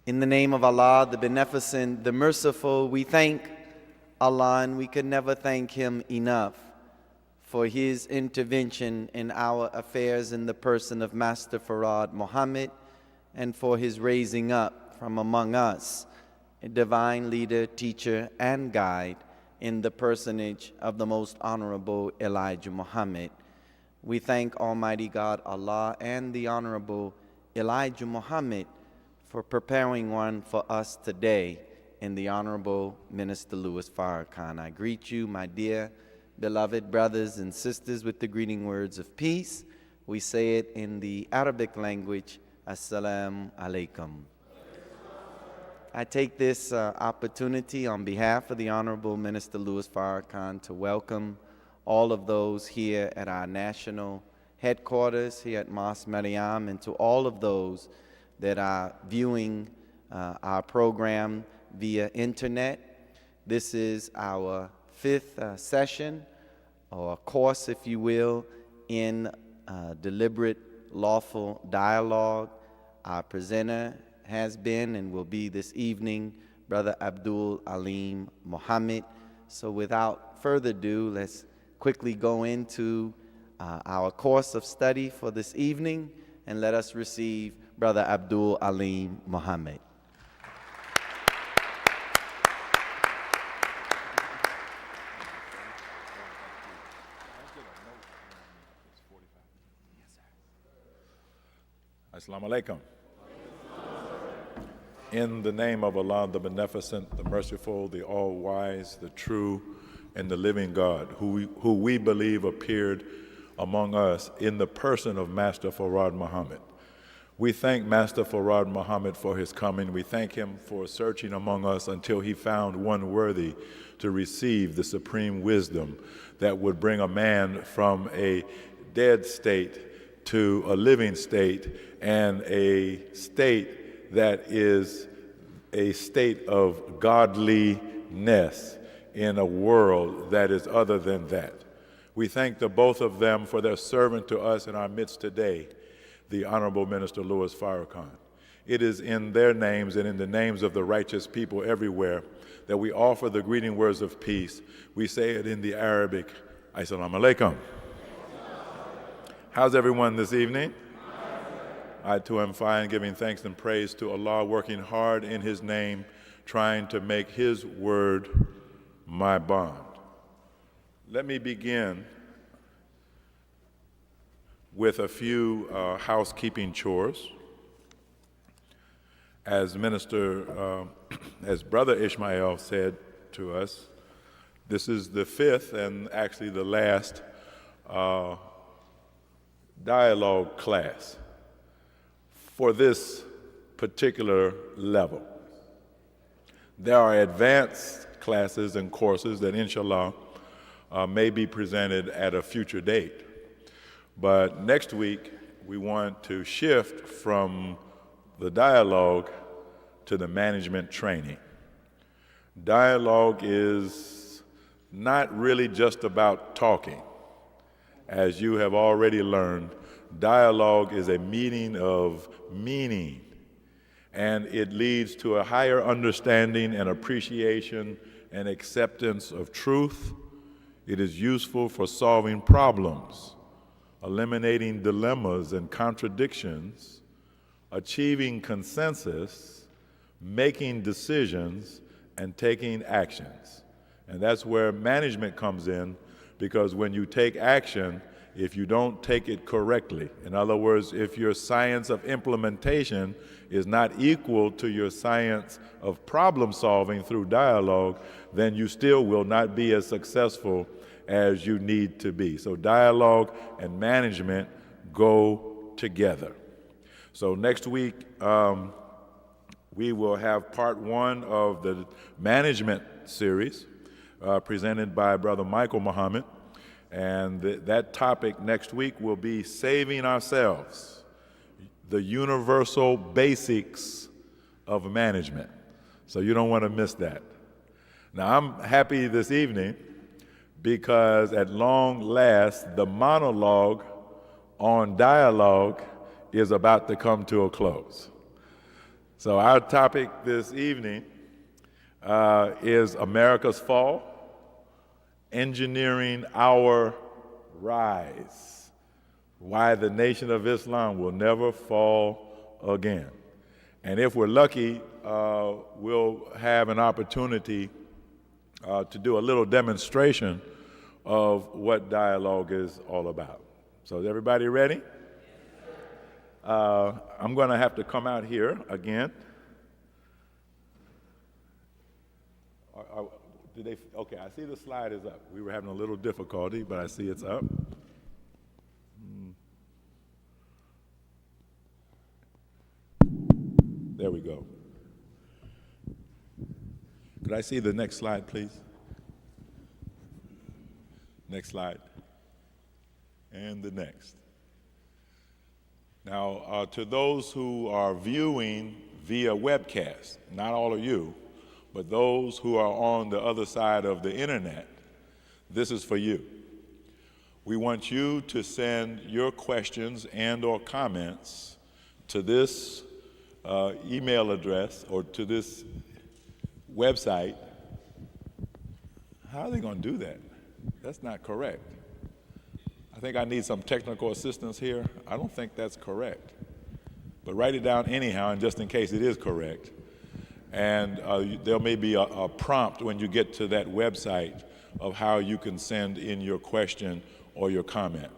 In the name of Allah, the Beneficent, the Merciful, we thank Allah, and we could never thank Him enough for His intervention in our affairs in the person of Master Farad Muhammad, and for His raising up from among us a divine leader, teacher, and guide in the personage of the Most Honorable Elijah Muhammad. We thank Almighty God Allah and the Honorable Elijah Muhammad for preparing one for us today in the Honorable Minister Louis Farrakhan. I greet you, my dear beloved brothers and sisters, with the greeting words of peace. We say it in the Arabic language, Assalamu alaikum. I take this opportunity on behalf of the Honorable Minister Louis Farrakhan to welcome all of those here at our national headquarters here at Mosque Maryam, and to all of those that are viewing our program via internet. This is our fifth session, or course, if you will, in deliberate lawful dialogue. Our presenter has been and will be this evening Brother Abdul Alim Muhammad. So without further ado, let's quickly go into our course of study for this evening, and let us receive Brother Abdul Alim Muhammad. Assalamu alaikum. In the name of Allah, the Beneficent, the Merciful, the All-Wise, the True, and the Living God, who we believe appeared among us in the person of Master Farad Muhammad. We thank Master Farad Muhammad for his coming. We thank him for searching among us until he found one worthy to receive the supreme wisdom that would bring a man from a dead state to a living state, and a state that is a state of godliness in a world that is other than that. We thank the both of them for their servant to us in our midst today, the Honorable Minister Louis Farrakhan. It is in their names and in the names of the righteous people everywhere that we offer the greeting words of peace. We say it in the Arabic, Assalamu alaikum. How's everyone this evening? I too am fine, giving thanks and praise to Allah, working hard in His name, trying to make His word my bond. Let me begin with a few housekeeping chores. As Brother Ishmael said to us, this is the fifth and actually the last dialogue class for this particular level. There are advanced classes and courses that, inshallah, may be presented at a future date. But next week, we want to shift from the dialogue to the management training. Dialogue is not really just about talking. As you have already learned, dialogue is a meeting of meaning, and it leads to a higher understanding and appreciation and acceptance of truth. It is useful for solving problems, eliminating dilemmas and contradictions, achieving consensus, making decisions, and taking actions. And that's where management comes in, because when you take action, if you don't take it correctly, in other words, if your science of implementation is not equal to your science of problem solving through dialogue, then you still will not be as successful as you need to be. So dialogue and management go together. So next week, we will have part one of the management series presented by Brother Michael Muhammad. And that topic next week will be saving ourselves, the universal basics of management. So you don't want to miss that. Now, I'm happy this evening because at long last, the monologue on dialogue is about to come to a close. So our topic this evening is America's Fall, Engineering Our Rise, Why the Nation of Islam Will Never Fall Again. And if we're lucky, we'll have an opportunity to do a little demonstration of what dialogue is all about. So is everybody ready? I'm going to have to come out here again. Okay, I see the slide is up. We were having a little difficulty, but I see it's up. There we go. Could I see the next slide, please? Next slide. And the next. Now, to those who are viewing via webcast, not all of you, but those who are on the other side of the internet, this is for you. We want you to send your questions and or comments to this email address or to this website. How are they going to do that? That's not correct. I think I need some technical assistance here. I don't think that's correct. But write it down anyhow, and just in case it is correct. And there may be a prompt when you get to that website of how you can send in your question or your comment.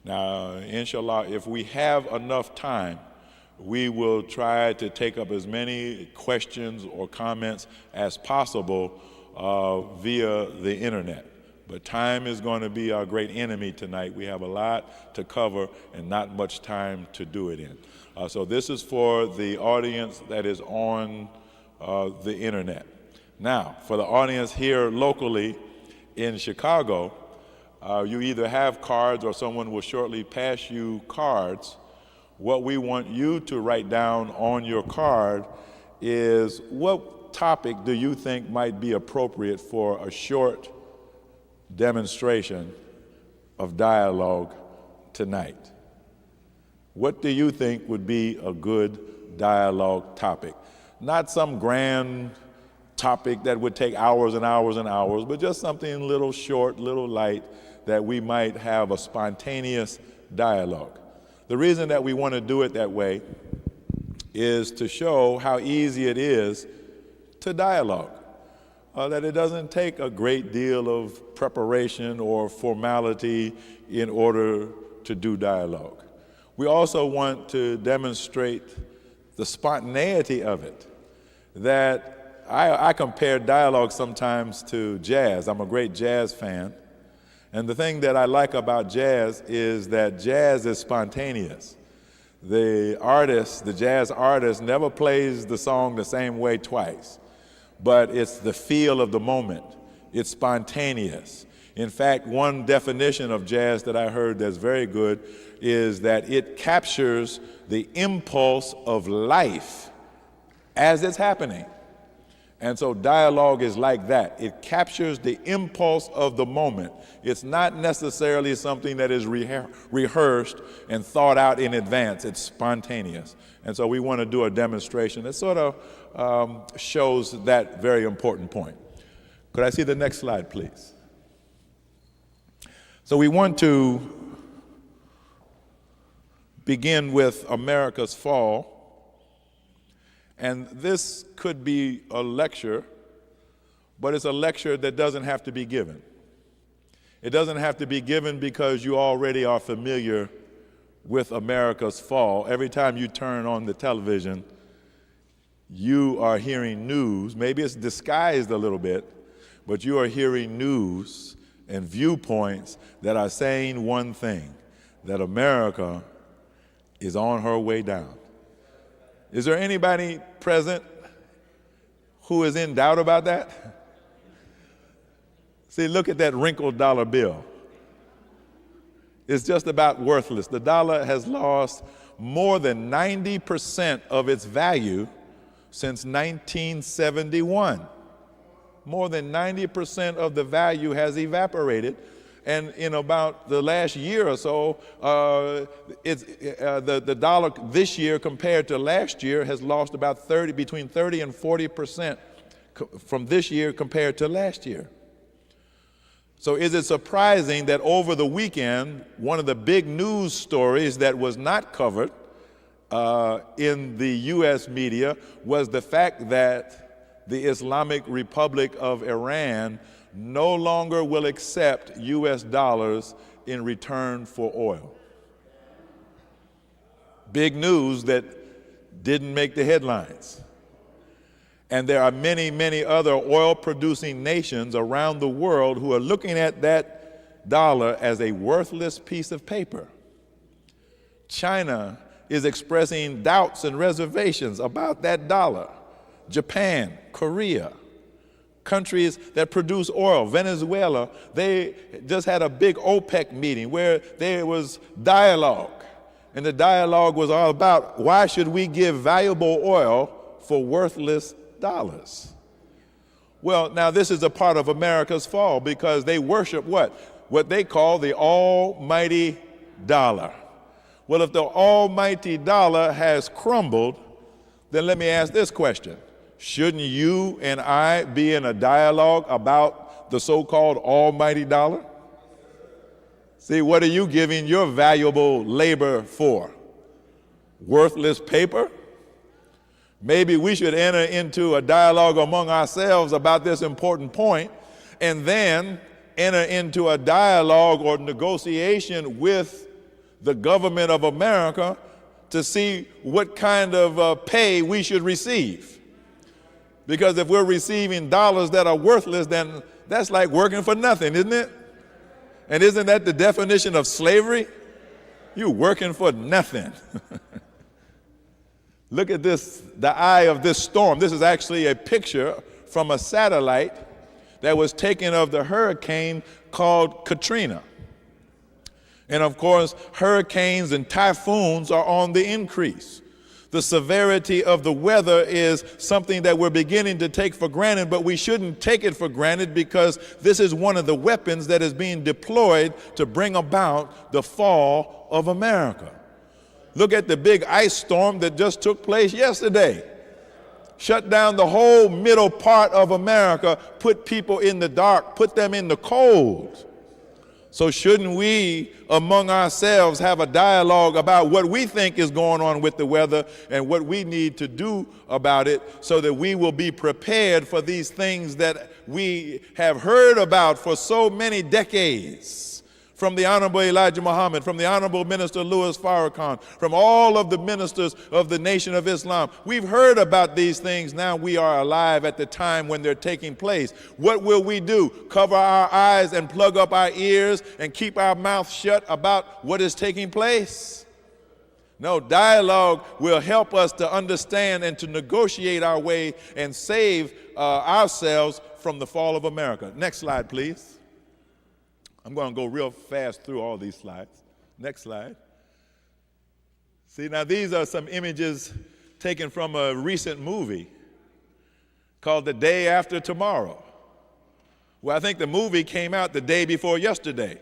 Now, inshallah, if we have enough time, we will try to take up as many questions or comments as possible via the internet. But time is going to be our great enemy tonight. We have a lot to cover and not much time to do it in. So this is for the audience that is on the internet. Now, for the audience here locally in Chicago, you either have cards or someone will shortly pass you cards. What we want you to write down on your card is what topic do you think might be appropriate for a short demonstration of dialogue tonight. What do you think would be a good dialogue topic? Not some grand topic that would take hours and hours and hours, but just something little short, little light that we might have a spontaneous dialogue. The reason that we want to do it that way is to show how easy it is to dialogue. That it doesn't take a great deal of preparation or formality in order to do dialogue. We also want to demonstrate the spontaneity of it. That I compare dialogue sometimes to jazz. I'm a great jazz fan. And the thing that I like about jazz is that jazz is spontaneous. The artist, the jazz artist, never plays the song the same way twice. But it's the feel of the moment. It's spontaneous. In fact, one definition of jazz that I heard that's very good is that it captures the impulse of life as it's happening. And so dialogue is like that. It captures the impulse of the moment. It's not necessarily something that is rehearsed and thought out in advance. It's spontaneous. And so we want to do a demonstration that sort of shows that very important point. Could I see the next slide, please? So we want to begin with America's Fall. And this could be a lecture, but it's a lecture that doesn't have to be given. It doesn't have to be given because you already are familiar with America's Fall. Every time you turn on the television, you are hearing news. Maybe it's disguised a little bit, but you are hearing news and viewpoints that are saying one thing, that America is on her way down. Is there anybody present who is in doubt about that? See, look at that wrinkled dollar bill. It's just about worthless. The dollar has lost more than 90% of its value since 1971. More than 90% of the value has evaporated. And in about the last year or so, the dollar this year compared to last year has lost about between 30 and 40% from this year compared to last year. So is it surprising that over the weekend, one of the big news stories that was not covered in the U.S. media was the fact that the Islamic Republic of Iran no longer will accept U.S. dollars in return for oil. Big news that didn't make the headlines. And there are many, many other oil-producing nations around the world who are looking at that dollar as a worthless piece of paper. China is expressing doubts and reservations about that dollar. Japan, Korea, countries that produce oil, Venezuela, they just had a big OPEC meeting where there was dialogue. And the dialogue was all about why should we give valuable oil for worthless dollars? Well, now this is a part of America's fall because they worship what? What they call the almighty dollar. Well, if the almighty dollar has crumbled, then let me ask this question. Shouldn't you and I be in a dialogue about the so-called almighty dollar? See, what are you giving your valuable labor for? Worthless paper? Maybe we should enter into a dialogue among ourselves about this important point and then enter into a dialogue or negotiation with the government of America to see what kind of pay we should receive. Because if we're receiving dollars that are worthless, then that's like working for nothing, isn't it? And isn't that the definition of slavery? You're working for nothing. Look at this, the eye of this storm. This is actually a picture from a satellite that was taken of the hurricane called Katrina. And of course, hurricanes and typhoons are on the increase. The severity of the weather is something that we're beginning to take for granted, but we shouldn't take it for granted because this is one of the weapons that is being deployed to bring about the fall of America. Look at the big ice storm that just took place yesterday. Shut down the whole middle part of America, put people in the dark, put them in the cold. So shouldn't we, among ourselves, have a dialogue about what we think is going on with the weather and what we need to do about it so that we will be prepared for these things that we have heard about for so many decades? From the Honorable Elijah Muhammad, from the Honorable Minister Louis Farrakhan, from all of the ministers of the Nation of Islam. We've heard about these things. Now we are alive at the time when they're taking place. What will we do? Cover our eyes and plug up our ears and keep our mouth shut about what is taking place? No, dialogue will help us to understand and to negotiate our way and save ourselves from the fall of America. Next slide, please. I'm going to go real fast through all these slides. Next slide. See, now these are some images taken from a recent movie called The Day After Tomorrow. Well, I think the movie came out the day before yesterday.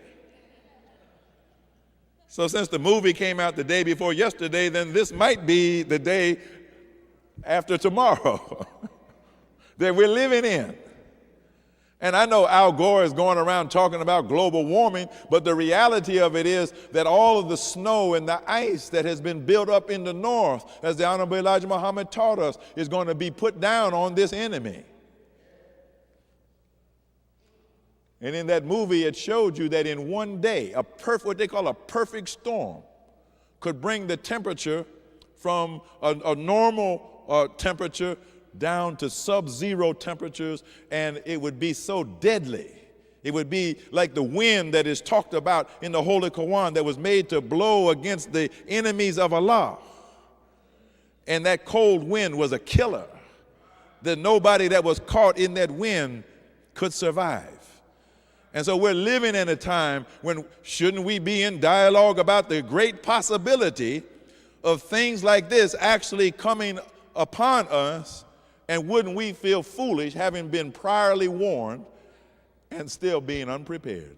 So since the movie came out the day before yesterday, then this might be the day after tomorrow that we're living in. And I know Al Gore is going around talking about global warming, but the reality of it is that all of the snow and the ice that has been built up in the north, as the Honorable Elijah Muhammad taught us, is going to be put down on this enemy. And in that movie, it showed you that in one day, what they call a perfect storm could bring the temperature from a normal temperature down to sub-zero temperatures, and it would be so deadly. It would be like the wind that is talked about in the Holy Quran that was made to blow against the enemies of Allah. And that cold wind was a killer, that nobody that was caught in that wind could survive. And so we're living in a time when shouldn't we be in dialogue about the great possibility of things like this actually coming upon us? And wouldn't we feel foolish having been priorly warned and still being unprepared?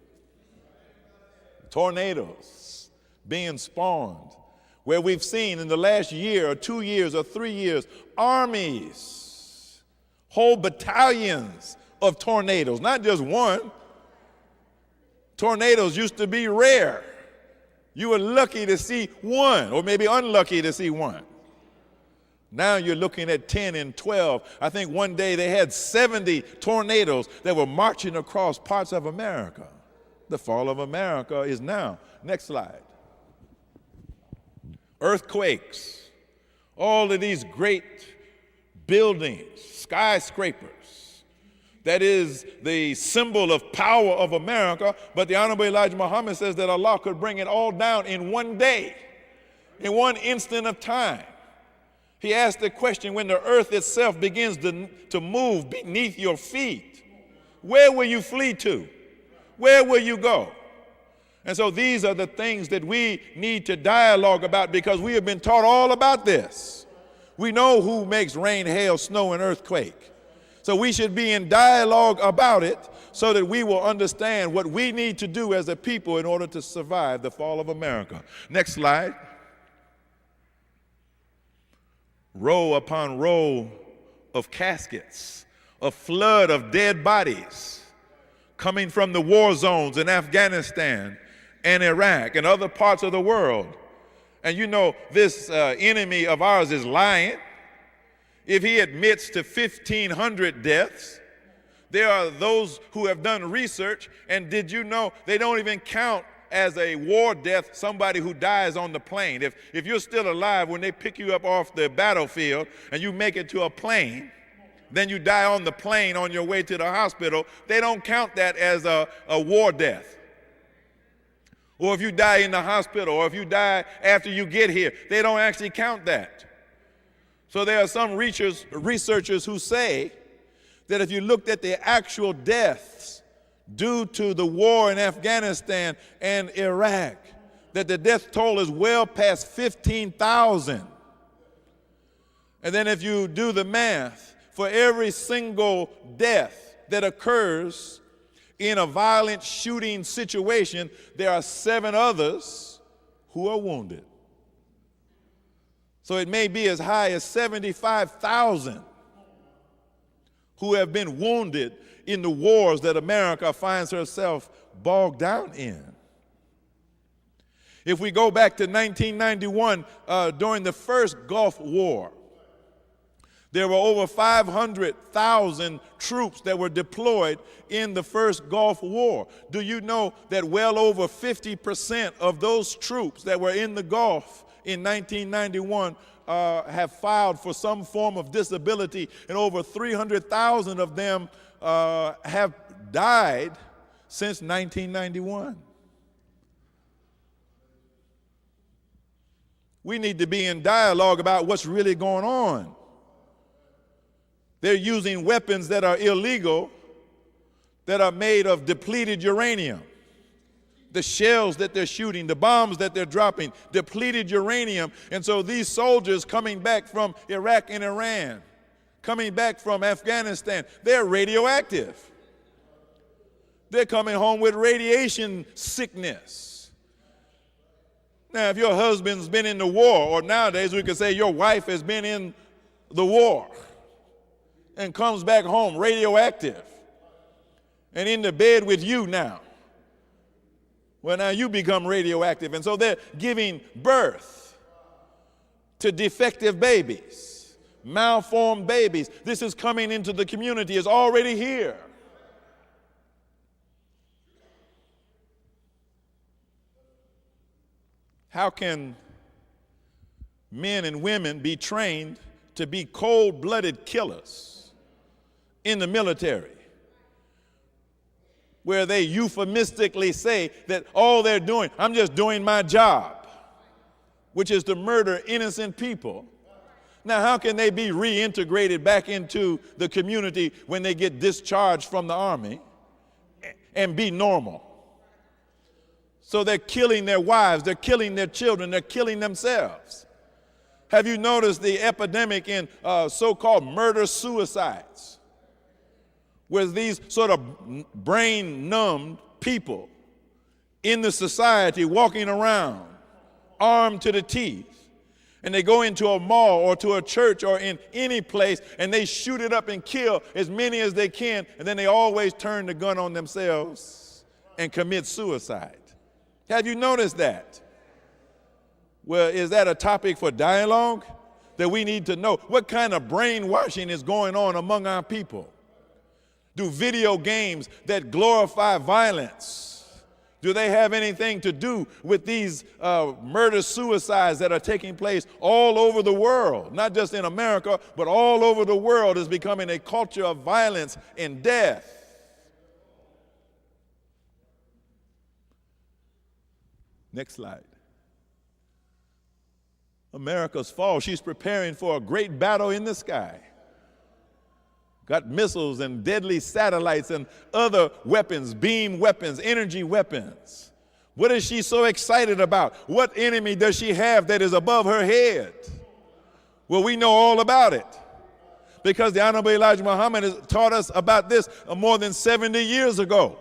tornadoes being spawned, where we've seen in the last year or 2 years or 3 years, armies, whole battalions of tornadoes, not just one. Tornadoes used to be rare. You were lucky to see one, or maybe unlucky to see one. Now you're looking at 10 and 12. I think one day they had 70 tornadoes that were marching across parts of America. The fall of America is now. Next slide. Earthquakes, all of these great buildings, skyscrapers. That is the symbol of power of America, but the Honorable Elijah Muhammad says that Allah could bring it all down in one day, in one instant of time. He asked the question, when the earth itself begins to move beneath your feet, where will you flee to? Where will you go? And so these are the things that we need to dialogue about, because we have been taught all about this. We know who makes rain, hail, snow, and earthquake. So we should be in dialogue about it so that we will understand what we need to do as a people in order to survive the fall of America. Next slide. Row upon row of caskets, a flood of dead bodies coming from the war zones in Afghanistan and Iraq and other parts of the world. And you know, this enemy of ours is lying. If he admits to 1,500 deaths, there are those who have done research, and did you know they don't even count as a war death somebody who dies on the plane. If you're still alive, when they pick you up off the battlefield and you make it to a plane, then you die on the plane on your way to the hospital, they don't count that as a war death. Or if you die in the hospital, or if you die after you get here, they don't actually count that. So there are some researchers who say that if you looked at the actual deaths due to the war in Afghanistan and Iraq, that the death toll is well past 15,000. And then if you do the math, for every single death that occurs in a violent shooting situation, there are 7 others who are wounded. So it may be as high as 75,000 who have been wounded in the wars that America finds herself bogged down in. If we go back to 1991, during the first Gulf War, there were over 500,000 troops that were deployed in the first Gulf War. Do you know that well over 50% of those troops that were in the Gulf in 1991 have filed for some form of disability, and over 300,000 of them have died since 1991. We need to be in dialogue about what's really going on. They're using weapons that are illegal, that are made of depleted uranium. The shells that they're shooting, the bombs that they're dropping, depleted uranium. And so these soldiers coming back from Iraq and Iran, coming back from Afghanistan, they're radioactive. They're coming home with radiation sickness. Now, if your husband's been in the war, or nowadays we could say your wife has been in the war and comes back home radioactive and in the bed with you now, well, now you become radioactive. And so they're giving birth to defective babies, malformed babies. This is coming into the community. It's already here. How can men and women be trained to be cold-blooded killers in the military, where they euphemistically say that all they're doing, I'm just doing my job, which is to murder innocent people? Now, how can they be reintegrated back into the community when they get discharged from the army and be normal? So they're killing their wives, they're killing their children, they're killing themselves. Have you noticed the epidemic in so-called murder-suicides, where these sort of brain-numbed people in the society walking around armed to the teeth. And they go into a mall or to a church or in any place and they shoot it up and kill as many as they can, and then they always turn the gun on themselves and commit suicide. Have you noticed that? Well, is that a topic for dialogue that we need to know? What kind of brainwashing is going on among our people? Do video games that glorify violence, do they have anything to do with these murder-suicides that are taking place all over the world? Not just in America, but all over the world is becoming a culture of violence and death. Next slide. America's fall. She's preparing for a great battle in the sky. Got missiles and deadly satellites and other weapons, beam weapons, energy weapons. What is she so excited about? What enemy does she have that is above her head? Well, we know all about it, because the Honorable Elijah Muhammad has taught us about this more than 70 years ago.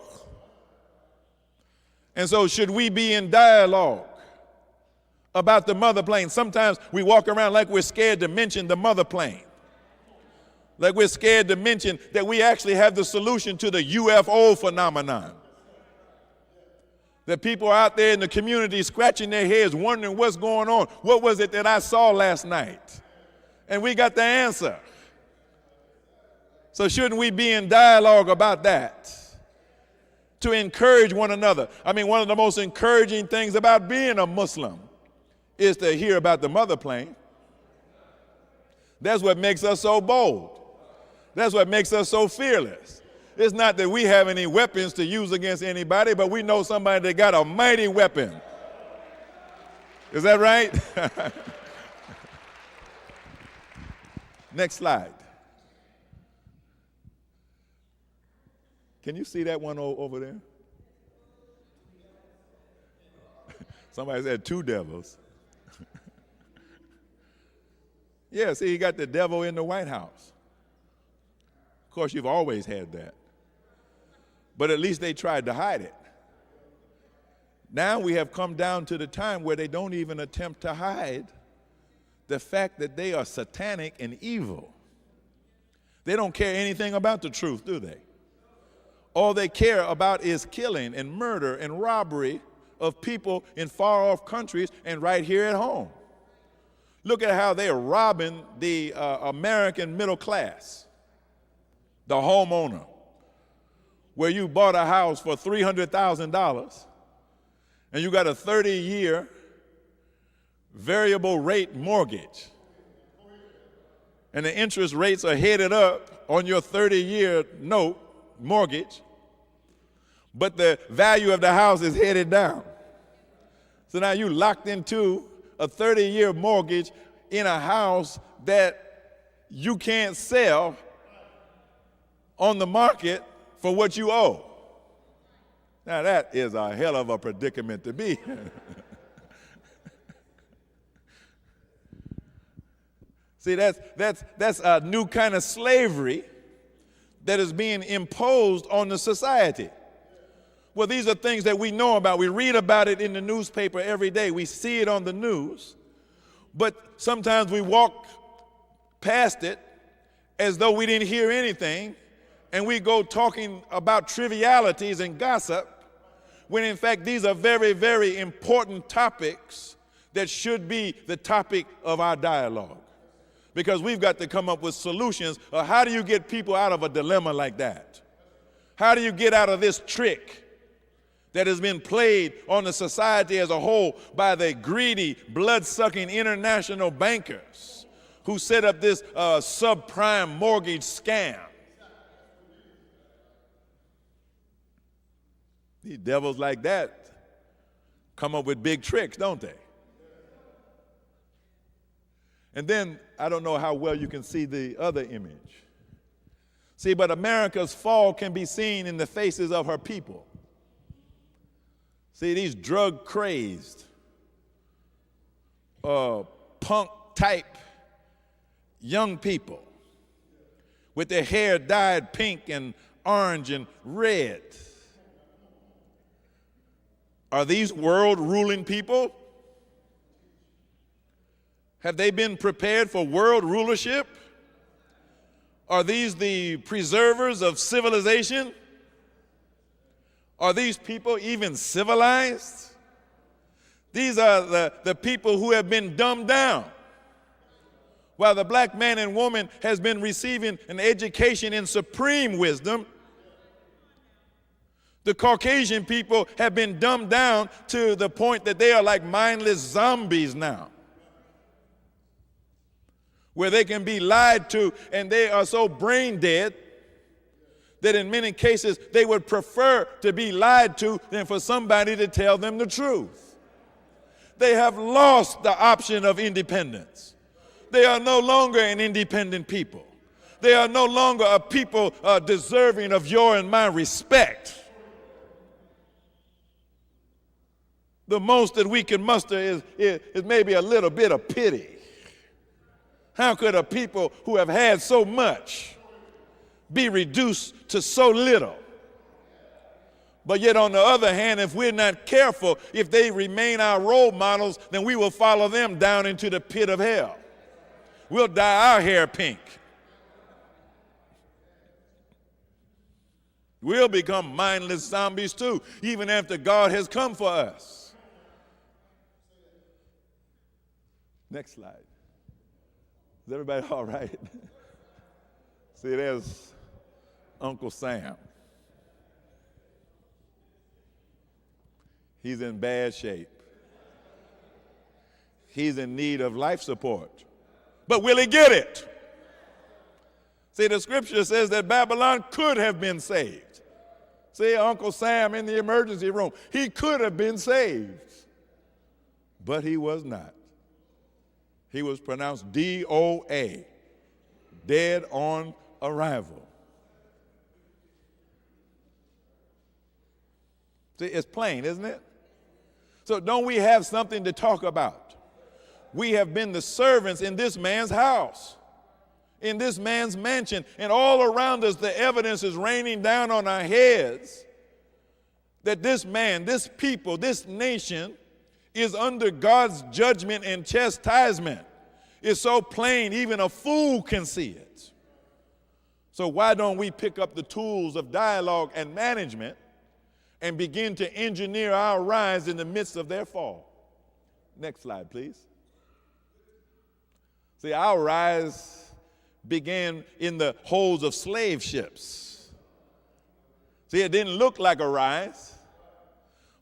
And so should we be in dialogue about the mother plane? Sometimes we walk around like we're scared to mention the mother plane. Like we're scared to mention that we actually have the solution to the UFO phenomenon. That people are out there in the community scratching their heads wondering what's going on. What was it that I saw last night? And we got the answer. So shouldn't we be in dialogue about that? To encourage one another. I mean, one of the most encouraging things about being a Muslim is to hear about the mother plane. That's what makes us so bold. That's what makes us so fearless. It's not that we have any weapons to use against anybody, but we know somebody that got a mighty weapon. Is that right? Next slide. Can you see that one over there? Somebody said two devils. Yeah, see, you got the devil in the White House. Of course, you've always had that. But at least they tried to hide it. Now we have come down to the time where they don't even attempt to hide the fact that they are satanic and evil. They don't care anything about the truth, do they? All they care about is killing and murder and robbery of people in far-off countries and right here at home. Look at how they are robbing the American middle class, the homeowner, where you bought a house for $300,000 and you got a 30-year variable rate mortgage. And the interest rates are headed up on your 30-year note mortgage, but the value of the house is headed down. So now you locked into a 30-year mortgage in a house that you can't sell on the market for what you owe. Now that is a hell of a predicament to be. See, that's a new kind of slavery that is being imposed on the society. Well, these are things that we know about. We read about it in the newspaper every day. We see it on the news. But sometimes we walk past it as though we didn't hear anything, and we go talking about trivialities and gossip, when in fact these are very, very important topics that should be the topic of our dialogue. Because we've got to come up with solutions of how do you get people out of a dilemma like that? How do you get out of this trick that has been played on the society as a whole by the greedy, blood-sucking international bankers who set up this subprime mortgage scam? These devils like that come up with big tricks, don't they? And then, I don't know how well you can see the other image. See, but America's fall can be seen in the faces of her people. See, these drug-crazed, punk-type young people with their hair dyed pink and orange and red. Are these world-ruling people? Have they been prepared for world rulership? Are these the preservers of civilization? Are these people even civilized? These are the people who have been dumbed down. While the black man and woman has been receiving an education in supreme wisdom, the Caucasian people have been dumbed down to the point that they are like mindless zombies now, where they can be lied to, and they are so brain dead that in many cases they would prefer to be lied to than for somebody to tell them the truth. They have lost the option of independence. They are no longer an independent people. They are no longer a people deserving of your and my respect. The most that we can muster is maybe a little bit of pity. How could a people who have had so much be reduced to so little? But yet on the other hand, if we're not careful, if they remain our role models, then we will follow them down into the pit of hell. We'll dye our hair pink. We'll become mindless zombies too, even after God has come for us. Next slide. Is everybody all right? See, there's Uncle Sam. He's in bad shape. He's in need of life support. But will he get it? See, the scripture says that Babylon could have been saved. See, Uncle Sam in the emergency room, he could have been saved. But he was not. He was pronounced DOA, dead on arrival. See, it's plain, isn't it? So don't we have something to talk about? We have been the servants in this man's house, in this man's mansion, and all around us the evidence is raining down on our heads that this man, this people, this nation is under God's judgment and chastisement. It's so plain, even a fool can see it. So why don't we pick up the tools of dialogue and management and begin to engineer our rise in the midst of their fall? Next slide, please. See, our rise began in the holds of slave ships. See, it didn't look like a rise.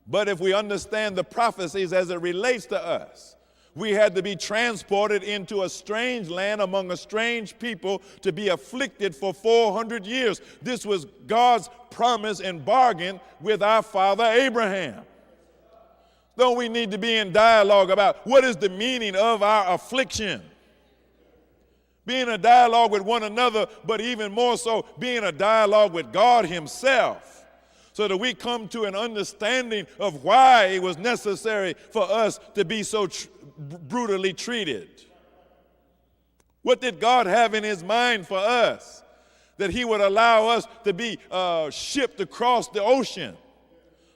But if we understand the prophecies as it relates to us, we had to be transported into a strange land among a strange people to be afflicted for 400 years. This was God's promise and bargain with our father Abraham. Don't we need to be in dialogue about what is the meaning of our affliction? Be in a dialogue with one another, but even more so, be in a dialogue with God himself, so that we come to an understanding of why it was necessary for us to be so brutally treated. What did God have in his mind for us that he would allow us to be shipped across the ocean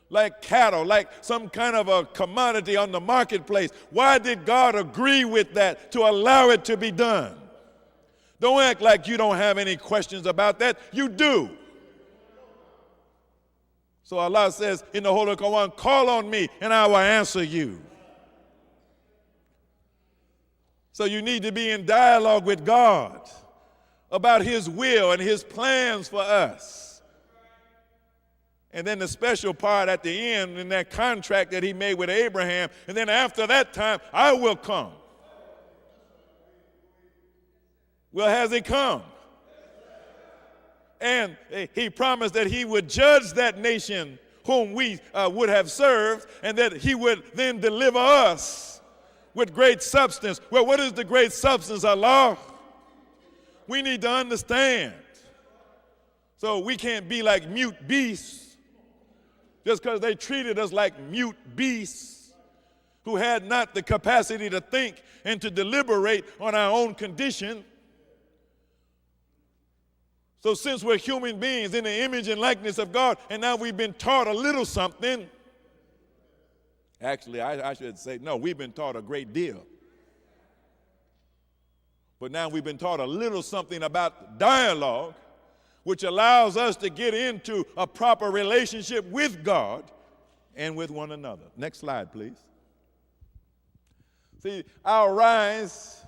like cattle, like some kind of a commodity on the marketplace? Why did God agree with that to allow it to be done? Don't act like you don't have any questions about that. You do. So Allah says in the Holy Quran, call on me and I will answer you. So you need to be in dialogue with God about his will and his plans for us. And then the special part at the end in that contract that he made with Abraham, and then after that time, I will come. Well, has he come? And he promised that he would judge that nation whom we would have served, and that he would then deliver us with great substance. Well, what is the great substance, Allah? We need to understand. So we can't be like mute beasts just because they treated us like mute beasts who had not the capacity to think and to deliberate on our own condition. So since we're human beings in the image and likeness of God, and now we've been taught a little something, Actually, I should say, no, we've been taught a great deal. But now we've been taught a little something about dialogue, which allows us to get into a proper relationship with God and with one another. Next slide, please. See, our rise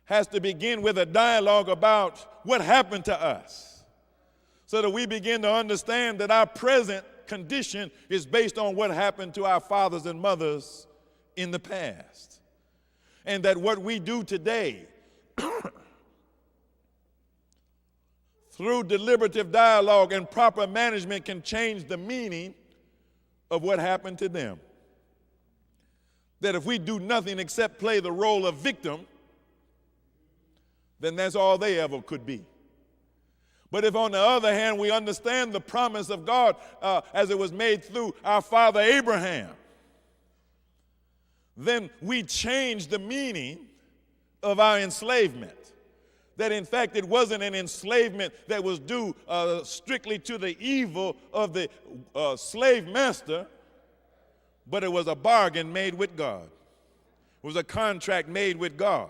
has to begin with a dialogue about what happened to us, so that we begin to understand that our present condition is based on what happened to our fathers and mothers in the past. And that what we do today through deliberative dialogue and proper management can change the meaning of what happened to them. That if we do nothing except play the role of victim, then that's all they ever could be. But if on the other hand we understand the promise of God as it was made through our father Abraham, then we change the meaning of our enslavement. That in fact it wasn't an enslavement that was due strictly to the evil of the slave master, but it was a bargain made with God. It was a contract made with God.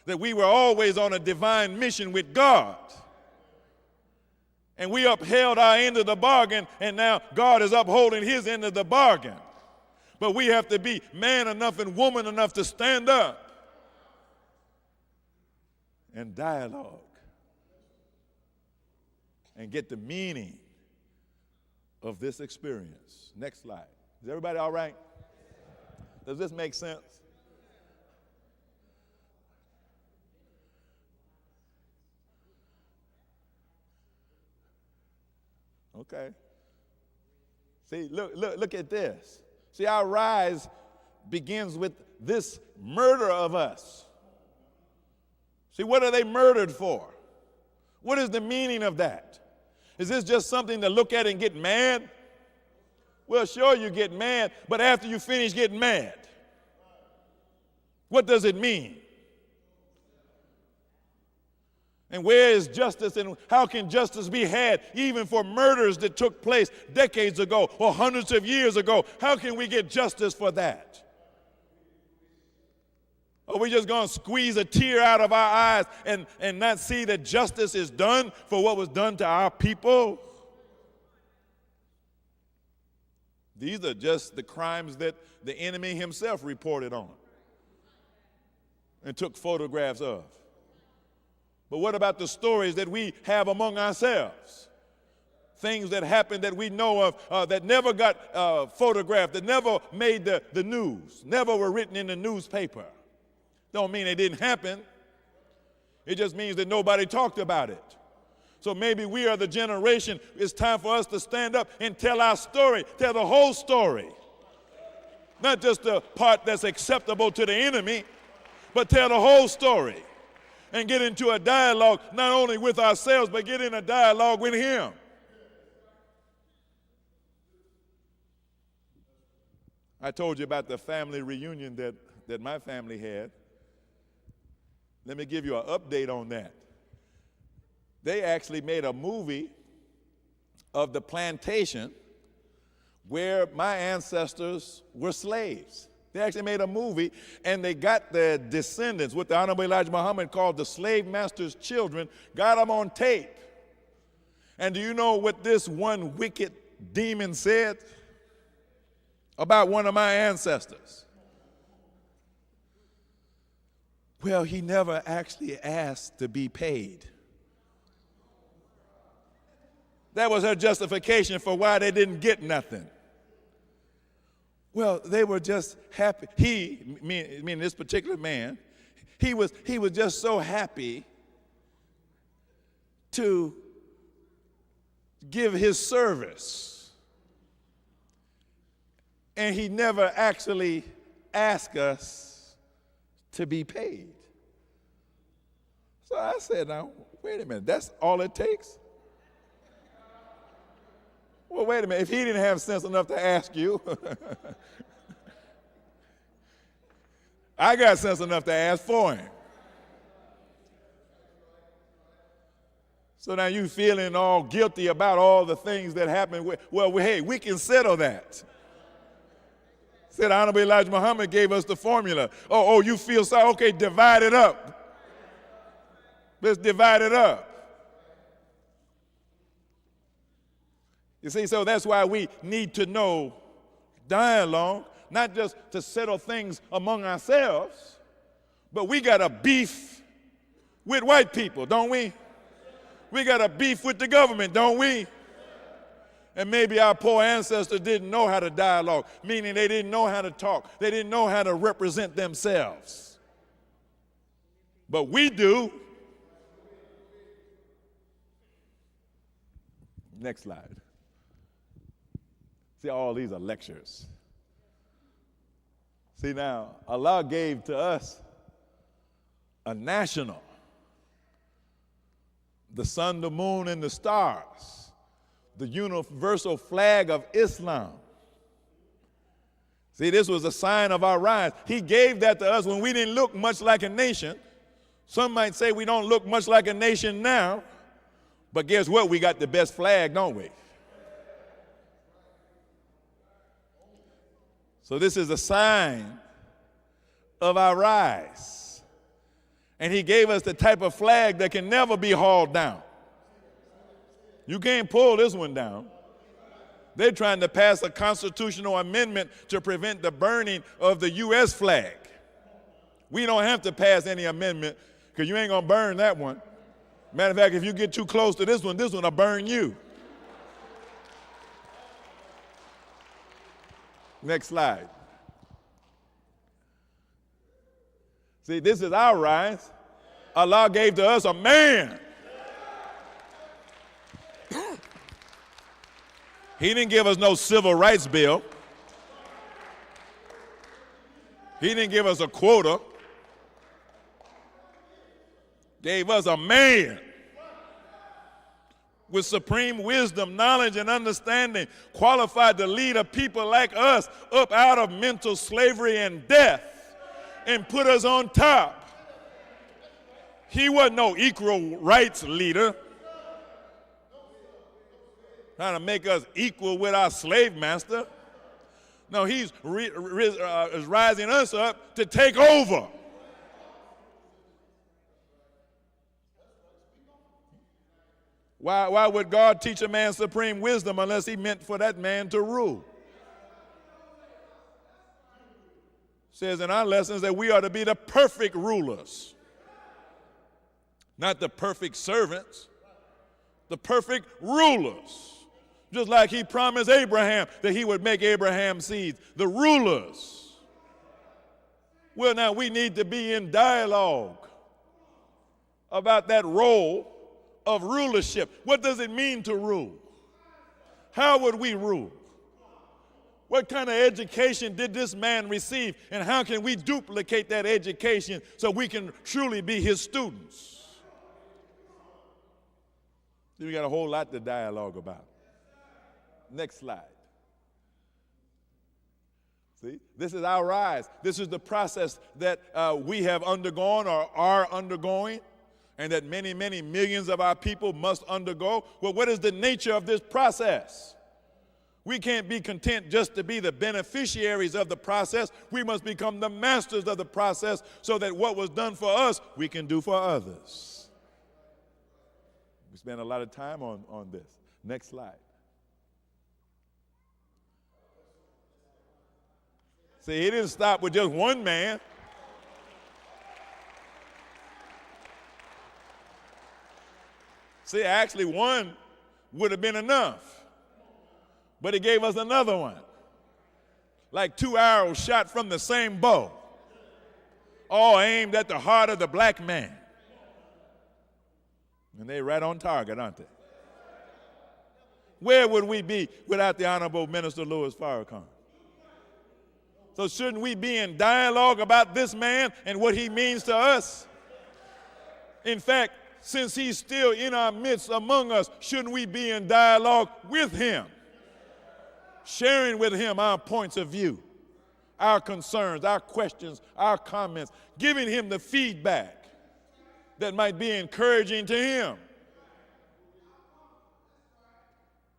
That we were always on a divine mission with God. And we upheld our end of the bargain, and now God is upholding his end of the bargain. But we have to be man enough and woman enough to stand up and dialogue and get the meaning of this experience. Next slide. Is everybody all right? Does this make sense? Okay. See, look at this. See, our rise begins with this murder of us. See, what are they murdered for? What is the meaning of that? Is this just something to look at and get mad? Well, sure, you get mad, but after you finish getting mad, what does it mean? And where is justice, and how can justice be had even for murders that took place decades ago or hundreds of years ago? How can we get justice for that? Are we just going to squeeze a tear out of our eyes and not see that justice is done for what was done to our people? These are just the crimes that the enemy himself reported on and took photographs of. But what about the stories that we have among ourselves? Things that happened that we know of that never got photographed, that never made the news, never were written in the newspaper. Don't mean it didn't happen. It just means that nobody talked about it. So maybe we are the generation, it's time for us to stand up and tell our story, tell the whole story. Not just the part that's acceptable to the enemy, but tell the whole story. And get into a dialogue, not only with ourselves, but get in a dialogue with him. I told you about the family reunion that my family had. Let me give you an update on that. They actually made a movie of the plantation where my ancestors were slaves. They actually made a movie, and they got their descendants, what the Honorable Elijah Muhammad called the slave master's children, got them on tape. And do you know what this one wicked demon said about one of my ancestors? Well, he never actually asked to be paid. That was her justification for why they didn't get nothing. Well, they were just happy. He, meaning this particular man, he was just so happy to give his service. And he never actually asked us to be paid. So I said, now, wait a minute, that's all it takes? Well, wait a minute, if he didn't have sense enough to ask you, I got sense enough to ask for him. So now you feeling all guilty about all the things that happened. Well, hey, we can settle that. Said Honorable Elijah Muhammad gave us the formula. Oh, you feel sorry? Okay, divide it up. Let's divide it up. You see, so that's why we need to know dialogue, not just to settle things among ourselves, but we got a beef with white people, don't we? We got a beef with the government, don't we? And maybe our poor ancestors didn't know how to dialogue, meaning they didn't know how to talk. They didn't know how to represent themselves. But we do. Next slide. See, all these are lectures. See, now, Allah gave to us a national, the sun, the moon, and the stars, the universal flag of Islam. See, this was a sign of our rise. He gave that to us when we didn't look much like a nation. Some might say we don't look much like a nation now, but guess what? We got the best flag, don't we? So this is a sign of our rise. And he gave us the type of flag that can never be hauled down. You can't pull this one down. They're trying to pass a constitutional amendment to prevent the burning of the U.S. flag. We don't have to pass any amendment because you ain't going to burn that one. Matter of fact, if you get too close to this one will burn you. Next slide. See, this is our rise. Allah gave to us a man. He didn't give us no civil rights bill. He didn't give us a quota. Gave us a man with supreme wisdom, knowledge, and understanding, qualified to lead a people like us up out of mental slavery and death and put us on top. He wasn't no equal rights leader trying to make us equal with our slave master. No, he's rising us up to take over. Why would God teach a man supreme wisdom unless he meant for that man to rule? Says in our lessons that we are to be the perfect rulers, not the perfect servants, the perfect rulers. Just like he promised Abraham that he would make Abraham's seeds, the rulers. Well, now we need to be in dialogue about that role of rulership. What does it mean to rule? How would we rule? What kind of education did this man receive, and how can we duplicate that education so we can truly be his students? We got a whole lot to dialogue about. Next slide. See, this is our rise. This is the process that we have undergone or are undergoing, and that many, many millions of our people must undergo. Well, what is the nature of this process? We can't be content just to be the beneficiaries of the process. We must become the masters of the process so that what was done for us, we can do for others. We spend a lot of time on this. Next slide. See, he didn't stop with just one man. See, actually one would have been enough. But he gave us another one. Like 2 arrows shot from the same bow. All aimed at the heart of the black man. And they right on target, aren't they? Where would we be without the Honorable Minister Louis Farrakhan? So shouldn't we be in dialogue about this man and what he means to us? In fact, since he's still in our midst among us, shouldn't we be in dialogue with him? Sharing with him our points of view, our concerns, our questions, our comments, giving him the feedback that might be encouraging to him,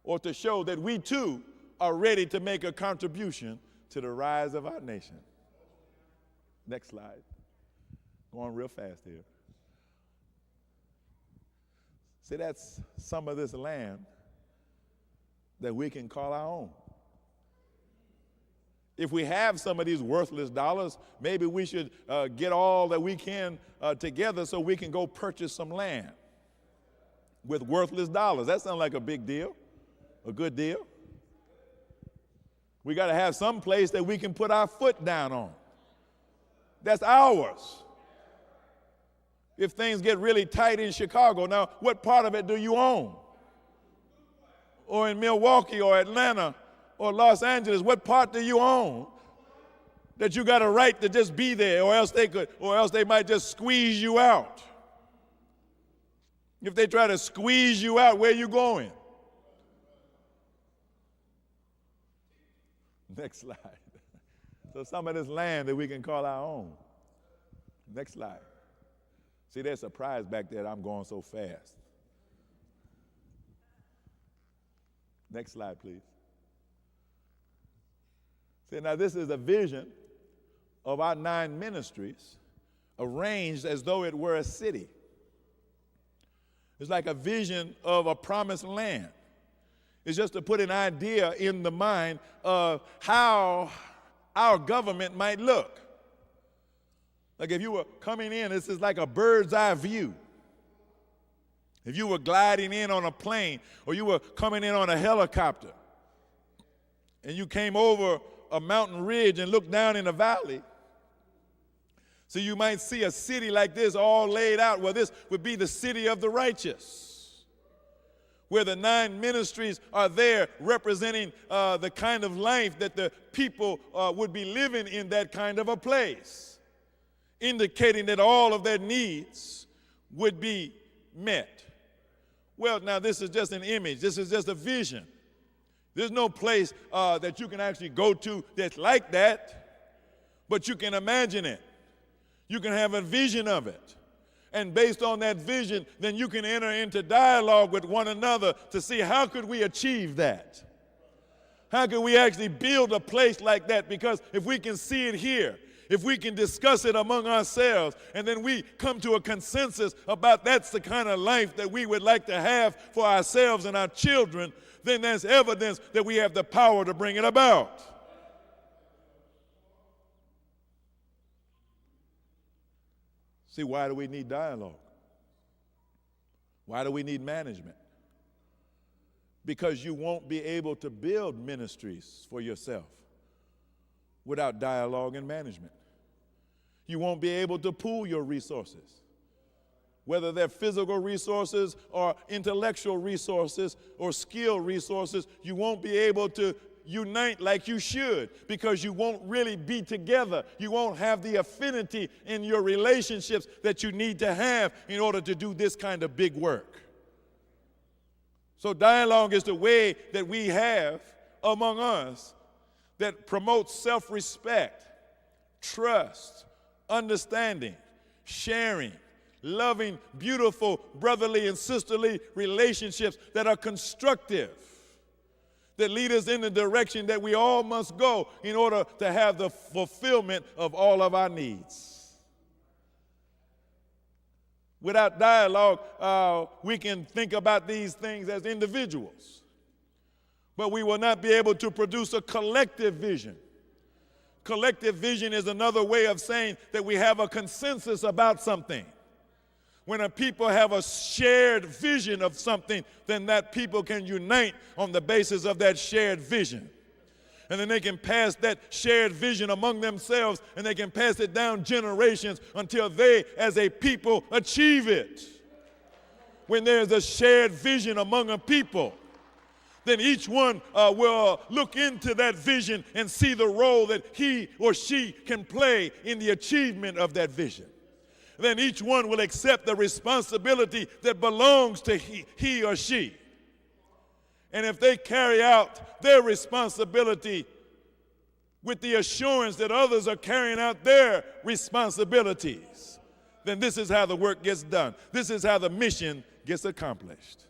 or to show that we too are ready to make a contribution to the rise of our nation. Next slide. Going real fast here. See, that's some of this land that we can call our own. If we have some of these worthless dollars, maybe we should get all that we can together so we can go purchase some land with worthless dollars. That sounds like a big deal, a good deal. We got to have some place that we can put our foot down on. That's ours. If things get really tight in Chicago, now what part of it do you own? Or in Milwaukee or Atlanta or Los Angeles, what part do you own that you got a right to just be there, or else they might just squeeze you out? If they try to squeeze you out, where are you going? Next slide. So some of this land that we can call our own. Next slide. See, they're surprised back there that I'm going so fast. Next slide, please. See, now this is a vision of our 9 ministries arranged as though it were a city. It's like a vision of a promised land. It's just to put an idea in the mind of how our government might look. Like if you were coming in, this is like a bird's eye view. If you were gliding in on a plane, or you were coming in on a helicopter, and you came over a mountain ridge and looked down in a valley, so you might see a city like this all laid out. Well, this would be the city of the righteous, where the 9 ministries are there representing the kind of life that the people would be living in that kind of a place, indicating that all of their needs would be met. Well, now this is just an image. This is just a vision. There's no place that you can actually go to that's like that, but you can imagine it. You can have a vision of it. And based on that vision, then you can enter into dialogue with one another to see how could we achieve that? How can we actually build a place like that? Because if we can see it here, if we can discuss it among ourselves, and then we come to a consensus about that's the kind of life that we would like to have for ourselves and our children, then that's evidence that we have the power to bring it about. See, why do we need dialogue? Why do we need management? Because you won't be able to build ministries for yourself without dialogue and management. You won't be able to pool your resources, whether they're physical resources or intellectual resources or skill resources. You won't be able to unite like you should, because you won't really be together. You won't have the affinity in your relationships that you need to have in order to do this kind of big work. So dialogue is the way that we have among us that promotes self-respect, trust, understanding, sharing, loving, beautiful brotherly and sisterly relationships that are constructive, that lead us in the direction that we all must go in order to have the fulfillment of all of our needs. Without dialogue, we can think about these things as individuals, but we will not be able to produce a collective vision. Collective vision is another way of saying that we have a consensus about something. When a people have a shared vision of something, then that people can unite on the basis of that shared vision. And then they can pass that shared vision among themselves, and they can pass it down generations until they, as a people, achieve it. When there's a shared vision among a people, then each one will look into that vision and see the role that he or she can play in the achievement of that vision. Then each one will accept the responsibility that belongs to he or she. And if they carry out their responsibility with the assurance that others are carrying out their responsibilities, then this is how the work gets done. This is how the mission gets accomplished.